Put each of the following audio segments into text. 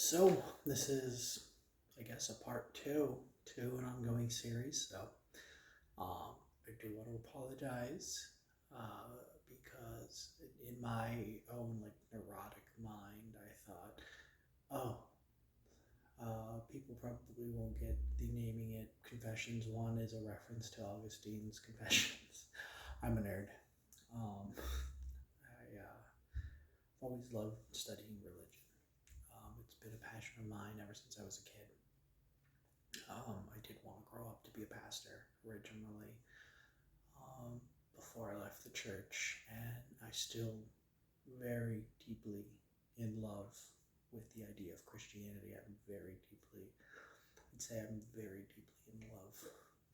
So this is, I guess, a part two to an ongoing series. So I do want to apologize because in my own neurotic mind, I thought, oh, people probably won't get the naming it Confessions. One is a reference to Augustine's Confessions. I'm a nerd. I've always loved studying religion. It's been a passion of mine ever since I was a kid. I did want to grow up to be a pastor originally, um, before I left the church, and I still very deeply in love with the idea of Christianity. I'd say I'm very deeply in love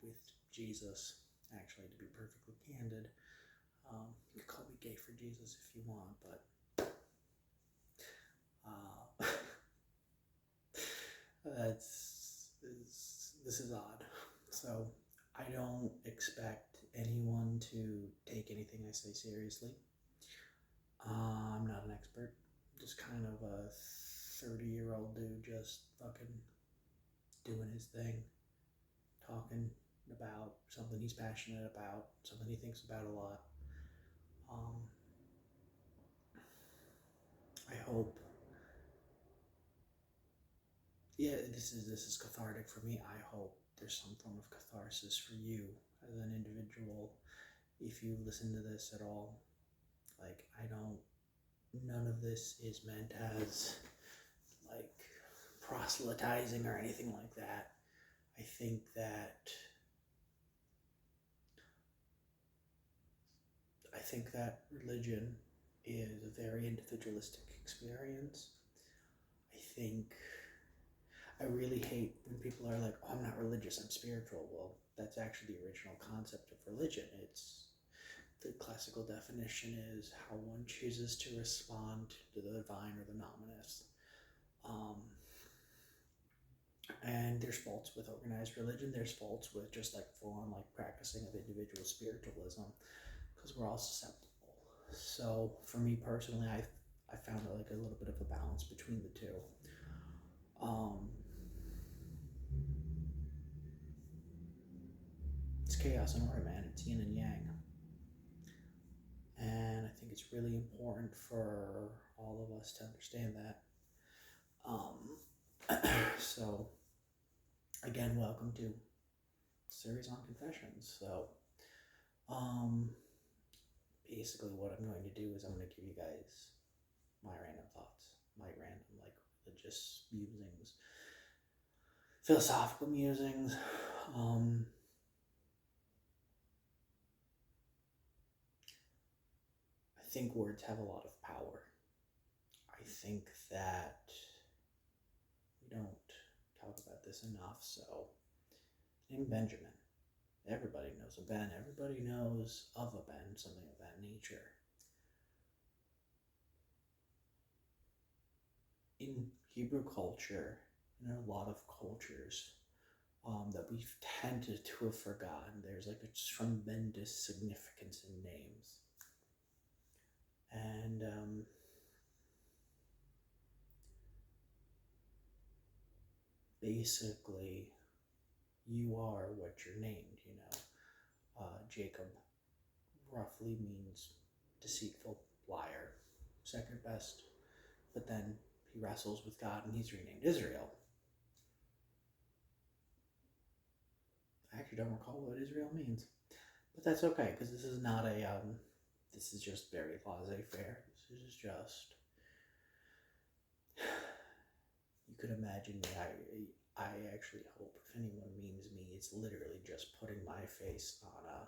with Jesus, actually, to be perfectly candid. You can call me gay for Jesus if you want, but this is odd. So I don't expect anyone to take anything I say seriously. I'm not an expert. I'm just kind of a 30-year-old dude just fucking doing his thing, talking about something he's passionate about, something he thinks about a lot. I hope. Yeah, this is cathartic for me. I hope there's some form of catharsis for you as an individual if you listen to this at all. None of this is meant as proselytizing or anything like that. I think that religion is a very individualistic experience. I really hate when people are like, oh, I'm not religious, I'm spiritual. Well, that's actually the original concept of religion. The classical definition is how one chooses to respond to the divine or the nominous. And there's faults with organized religion. There's faults with just full on practicing of individual spiritualism, because we're all susceptible. So for me personally, I found a little bit of a balance between the two. It's chaos and order, man. It's yin and yang. And I think it's really important for all of us to understand that. So, again, welcome to series on confessions. So, basically what I'm going to do is I'm going to give you guys my random thoughts, my random religious musings, philosophical musings. I think words have a lot of power. I think that we don't talk about this enough. So, named Benjamin. Everybody knows a Ben. Everybody knows of a Ben, something of that nature. In Hebrew culture, in a lot of cultures that we've tended to have forgotten, there's a tremendous significance in names. And basically, you are what you're named, Jacob roughly means deceitful, liar, second best, but then he wrestles with God and he's renamed Israel. I actually don't recall what Israel means, but that's okay, because this is not this is just very laissez-faire. This is just, you could imagine me, I actually hope if anyone means me, it's literally just putting my face on a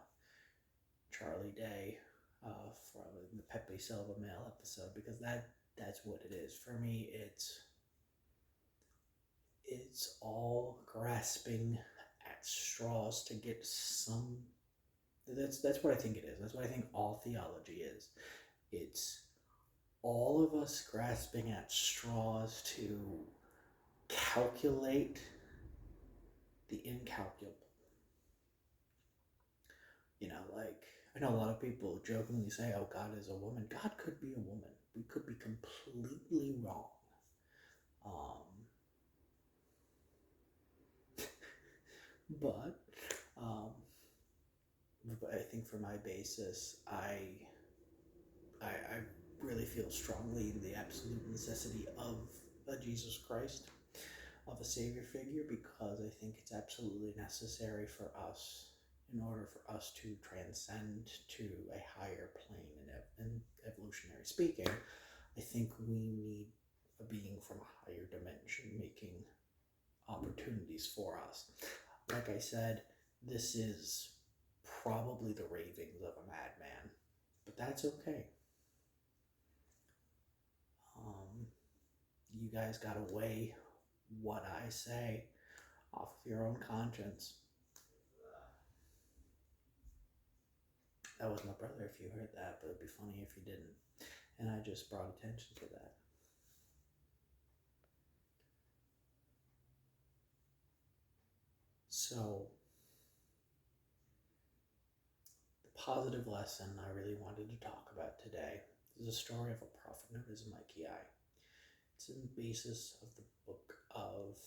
Charlie Day from the Pepe Silva Mail episode, because that's what it is. For me, it's all grasping at straws to get some. That's what I think it is. That's what I think all theology is. It's all of us grasping at straws to calculate the incalculable. I know a lot of people jokingly say, oh, God is a woman. God could be a woman. We could be completely wrong. But um, I think for my basis, I really feel strongly in the absolute necessity of a Jesus Christ, of a Savior figure, because I think it's absolutely necessary for us in order for us to transcend to a higher plane in evolutionary speaking. I think we need a being from a higher dimension making opportunities for us. Like I said, this is probably the ravings of a madman, but that's okay. You guys gotta weigh what I say off of your own conscience. That was my brother if you heard that, but it'd be funny if you didn't. And I just brought attention to that. So, the positive lesson I really wanted to talk about today is a story of a prophet known as Micaiah. It's in the basis of the book of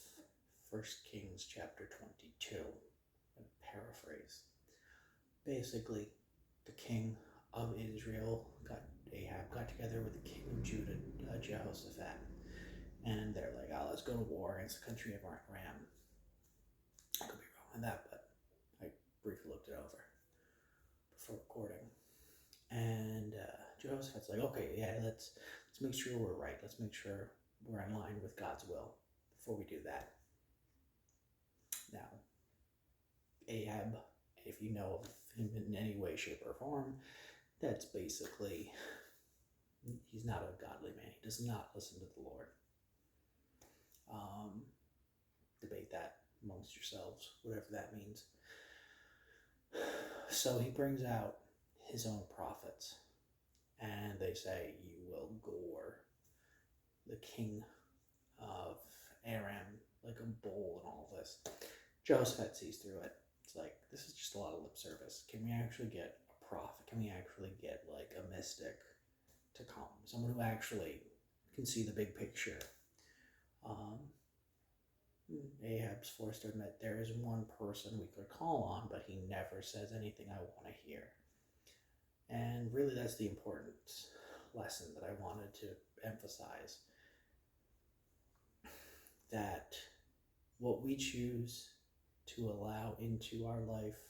1 Kings chapter 22. I'm going to paraphrase. Basically, the king of Israel, Ahab, got together with the king of Judah, Jehoshaphat, and they're like, oh, let's go to war against the country of Aram. I could be wrong on that, but I briefly looked it over before recording. And Jehoshaphat's like, okay, yeah, let's make sure we're right. Let's make sure we're in line with God's will before we do that. Now, Ahab, if you know of him in any way, shape, or form, that's basically, he's not a godly man. He does not listen to the Lord. Debate that amongst yourselves, whatever that means. So he brings out his own prophets, and they say, you will gore the king of Aram like a bull and all this. Jehoshaphat sees through it. It's like, this is just a lot of lip service. Can we actually get a prophet? Can we actually get like a mystic to come? Someone who actually can see the big picture. Ahab's forced to admit there is one person we could call on, but he never says anything I want to hear. And really, that's the important lesson that I wanted to emphasize. That what we choose to allow into our life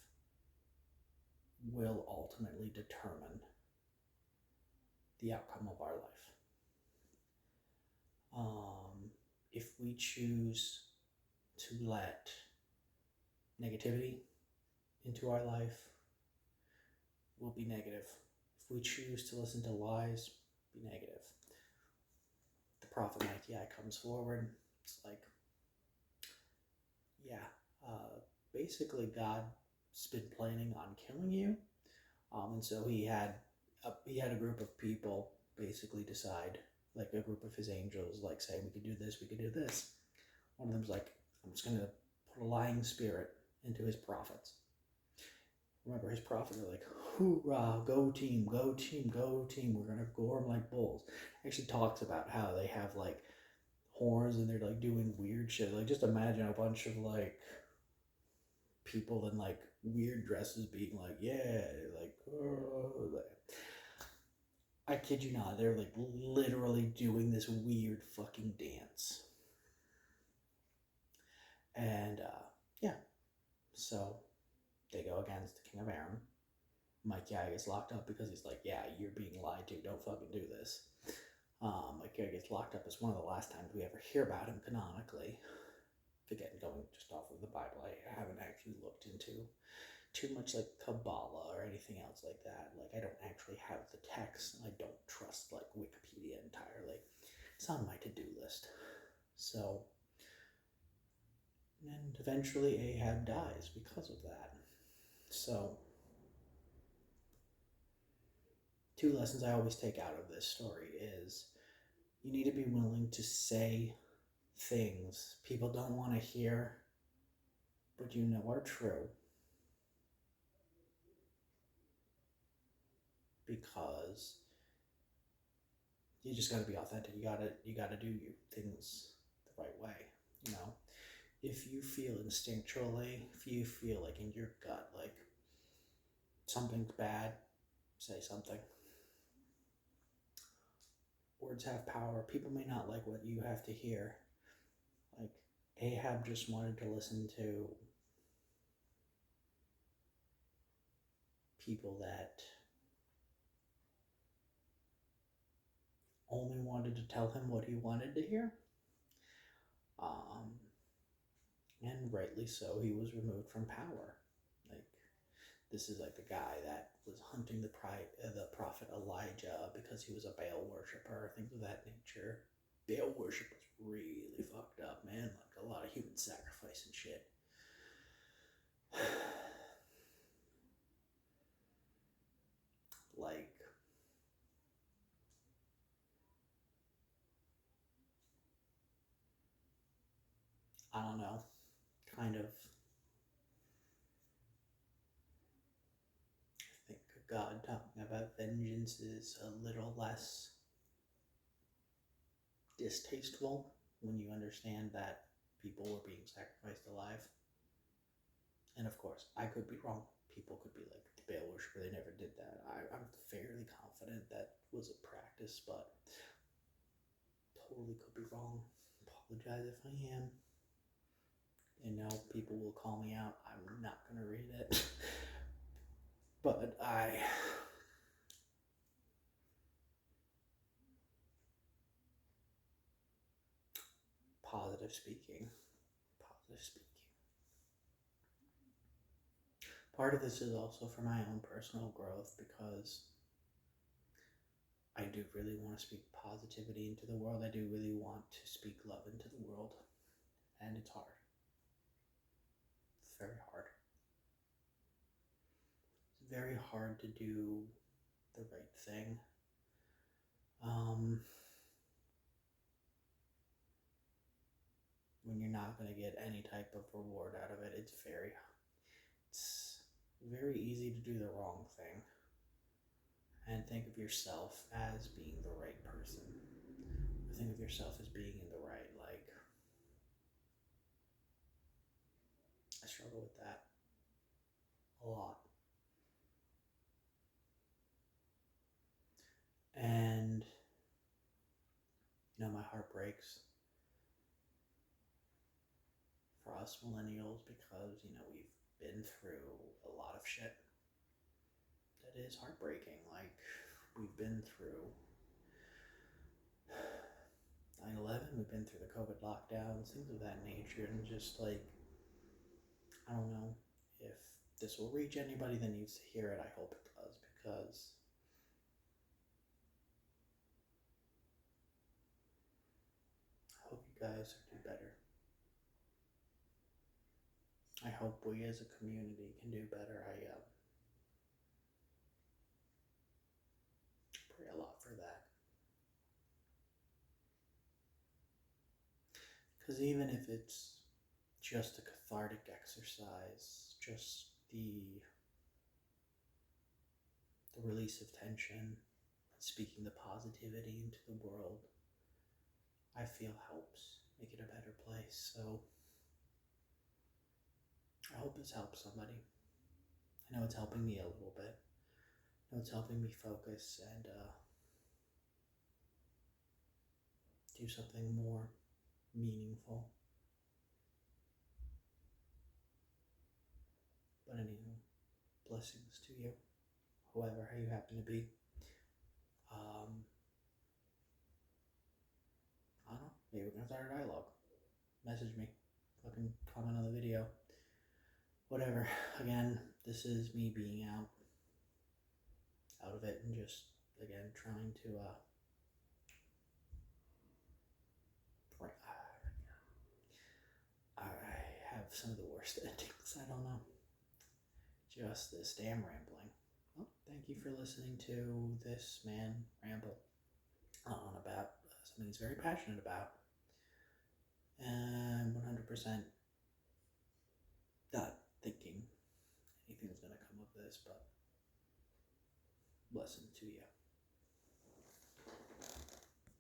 will ultimately determine the outcome of our life. If we choose to let negativity into our life, we'll be negative. If we choose to listen to lies, be negative. The prophet Micaiah comes forward. It's like, basically God's been planning on killing you, and so he had a group of people basically decide, like a group of his angels, like saying, we could do this, we could do this. One of them's like, I'm just gonna put a lying spirit into his prophets. Remember, his prophets are like, hoorah, go team, go team, go team. We're gonna gore them like bulls. It actually talks about how they have like horns and they're like doing weird shit. Like, just imagine a bunch of like people in like weird dresses being like, yeah, like, I kid you not, they're like literally doing this weird fucking dance. And so they go against the king of Aram. Micaiah gets locked up because he's like, yeah, you're being lied to, don't fucking do this. Micaiah gets locked up. It's one of the last times we ever hear about him canonically. Again, going just off of the Bible, I haven't actually looked into too much like Kabbalah or anything else like that. Like, I don't actually have the text, and I don't trust like Wikipedia entirely. It's on my to-do list. So, and eventually Ahab dies because of that. So, two lessons I always take out of this story is you need to be willing to say things people don't want to hear, but you know are true. Because you just got to be authentic. You got to do your things the right way. You know, if you feel instinctually, if you feel like in your gut, like something's bad, say something. Words have power. People may not like what you have to hear. Like, Ahab just wanted to listen to people that only wanted to tell him what he wanted to hear. And rightly so, he was removed from power. Like, this is like the guy that was hunting the prophet Elijah because he was a Baal worshiper, things of that nature. Baal worship was really fucked up, man. Like, a lot of human sacrifice and shit. Like, I don't know, kind of, I think God talking about vengeance is a little less distasteful when you understand that people were being sacrificed alive. And of course, I could be wrong. People could be like, the Baal worshiper, they never did that. I'm fairly confident that was a practice, but totally could be wrong. Apologize if I am. You know, people will call me out. I'm not going to read it. But positive speaking. Part of this is also for my own personal growth because I do really want to speak positivity into the world. I do really want to speak love into the world. And it's hard. It's very hard. It's very hard to do the right thing. When you're not going to get any type of reward out of it, it's very easy to do the wrong thing and think of yourself as being the right person, or think of yourself as being in the right. Like, I struggle with that a lot. And, you know, my heart breaks for us millennials because, you know, we've been through a lot of shit that is heartbreaking. Like, we've been through 9/11, we've been through the COVID lockdowns, things of that nature, and just like, I don't know if this will reach anybody that needs to hear it. I hope it does, because I hope you guys do better. I hope we as a community can do better. I pray a lot for that. Because even if it's just a cathartic exercise, just the release of tension, speaking the positivity into the world, I feel helps make it a better place. So I hope this helps somebody. I know it's helping me a little bit. I know it's helping me focus and do something more meaningful. But anyway, blessings to you, whoever you happen to be. I don't know, maybe we're gonna start a dialogue. Message me, fucking comment on the video. Whatever. Again, this is me being out of it and just, again, trying to I have some of the worst endings. I don't know. Just this damn rambling. Well, thank you for listening to this man ramble on about something he's very passionate about. And 100% not thinking anything's going to come of this, but blessing to you.